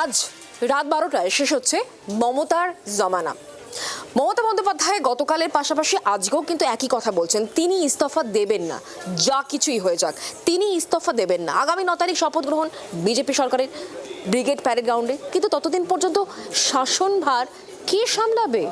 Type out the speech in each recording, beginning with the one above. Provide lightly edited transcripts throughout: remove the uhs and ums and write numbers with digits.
আজ রাত 12টায় শেষ হচ্ছে মমতার জমানা। মমতা বন্দ্যোপাধ্যায় গতকালের পাশাপাশি আজকেও কিন্তু একই কথা বলছেন, তিনি ইস্তফা দেবেন না, যা কিছুই হয়ে যাক তিনি ইস্তফা দেবেন না। আগামী 9 তারিখ শপথ গ্রহণ বিজেপি সরকারের ব্রিগেড প্যারেড গ্রাউন্ডে, কিন্তু ততদিন পর্যন্ত শাসনভার কে সামলাবে?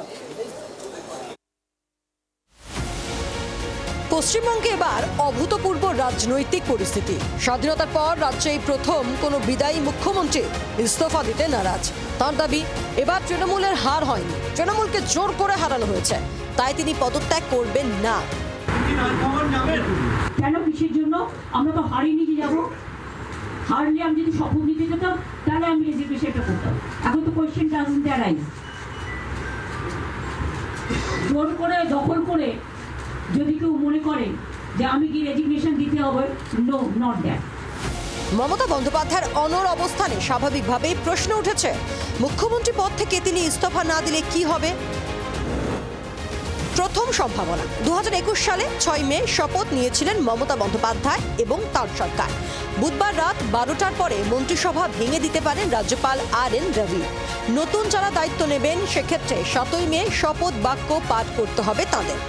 পশ্চিমবঙ্গে এবার অভূতপূর্ব রাজনৈতিক পরিস্থিতি। স্বাধীনতার পর রাজ্যে এই প্রথম কোনো বিদায়ী মুখ্যমন্ত্রী ইস্তফা দিতে নারাজ। তার দাবি, এবার তৃণমূলের হার হয়নি, তৃণমূলকে জোর করে হারানো হয়েছে, তাই তিনি পদত্যাগ করবেন না। কেন, কিসের জন্য? আমরা তো হারিয়ে নিয়ে যাবো। হারলে আমি যদি শপথ নিতে যেতাম তাহলে আমি রেজিগনেশনটা করতাম। এখন তো কোয়েশ্চেন ডাজন্ট অ্যারাইজ। জোর করে দখল করে যদি কেউ মনে করে যে আমি কি রেজিগনেশন দিতে হবে, নো, নট দ্যাট। মমতা বন্দ্যোপাধ্যায়ের অনড় অবস্থানে স্বাভাবিকভাবেই প্রশ্ন উঠেছে, মুখ্যমন্ত্রী পদ থেকে তিনি ইস্তফা না দিলে কি হবে? প্রথম সম্ভাবনা, 2021 সালে 6 মে শপথ নিয়েছিলেন মমতা বন্দ্যোপাধ্যায় এবং তার সরকার। বুধবার রাত 12টার পরে মন্ত্রিসভা ভেঙে দিতে পারেন রাজ্যপাল RN রবি। নতুন যারা দায়িত্ব নেবেন সেক্ষেত্রে 7ই মে শপথ বাক্য পাঠ করতে হবে তাদের।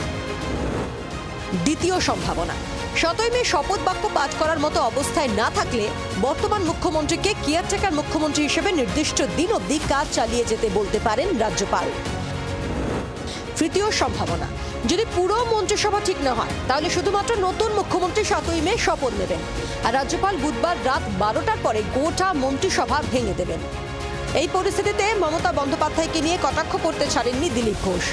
দ্বিতীয় সম্ভাবনা, 7ই মে শপথ বাক্য পাঠ করার মতো অবস্থায় না থাকলে বর্তমান মুখ্যমন্ত্রীকে কেয়ারটেকার মুখ্যমন্ত্রী হিসেবে নির্দিষ্ট দিন অবধি কাজ চালিয়ে যেতে বলতে পারেন রাজ্যপাল। তৃতীয় সম্ভাবনা, যদি পুরো মন্ত্রিসভা ঠিক না হয় তাহলে শুধুমাত্র নতুন মুখ্যমন্ত্রী 7ই মে শপথ নেবেন আর রাজ্যপাল বুধবার রাত 12টার পরে গোটা মন্ত্রিসভা ভেঙে দেবেন। এই পরিস্থিতিতে মমতা বন্দ্যোপাধ্যায়কে নিয়ে কটাক্ষ করতে ছাড়েননি দিলীপ ঘোষ।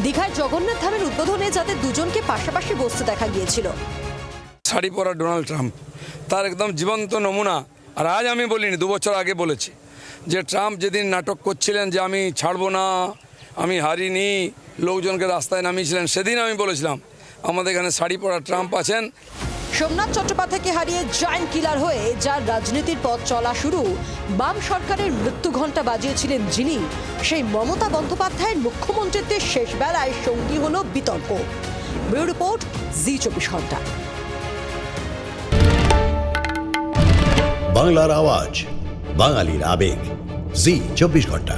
দীঘার জগন্নাথ ধামের উদ্বোধনে যাতে দুজনকে পাশাপাশি বসতে দেখা গিয়েছিল। শাড়ি পরা ডোনাল্ড ট্রাম্প তার একদম জীবন্ত নমুনা। আর আজ আমি বলিনি, 2 বছর আগে বলেছি যে ট্রাম্প যেদিন নাটক করছিলেন যে আমি ছাড়বো না, আমি হারিনি, লোকজনকে রাস্তায় নামিয়েছিলেন, সেদিন আমি বলেছিলাম আমাদের এখানে শাড়ি পরা ট্রাম্প আছেন। সোমনাথ চট্টোপাধ্যায়কে হারিয়ে জয়েন্ট কিলার হয়ে যার রাজনীতির পথ চলা শুরু, বাম সরকারের মৃত্যু ঘণ্টা বাজিয়েছিলেন যিনি, সেই মমতা বন্দ্যোপাধ্যায়ের মুখ্যমন্ত্রীত্বের শেষ বেলায় সঙ্গী হলো বিতর্ক। ব্যুরো রিপোর্ট, জি 24 ঘন্টা। বাংলার আওয়াজ, বাঙালির আবেগ, জি 24 ঘন্টা।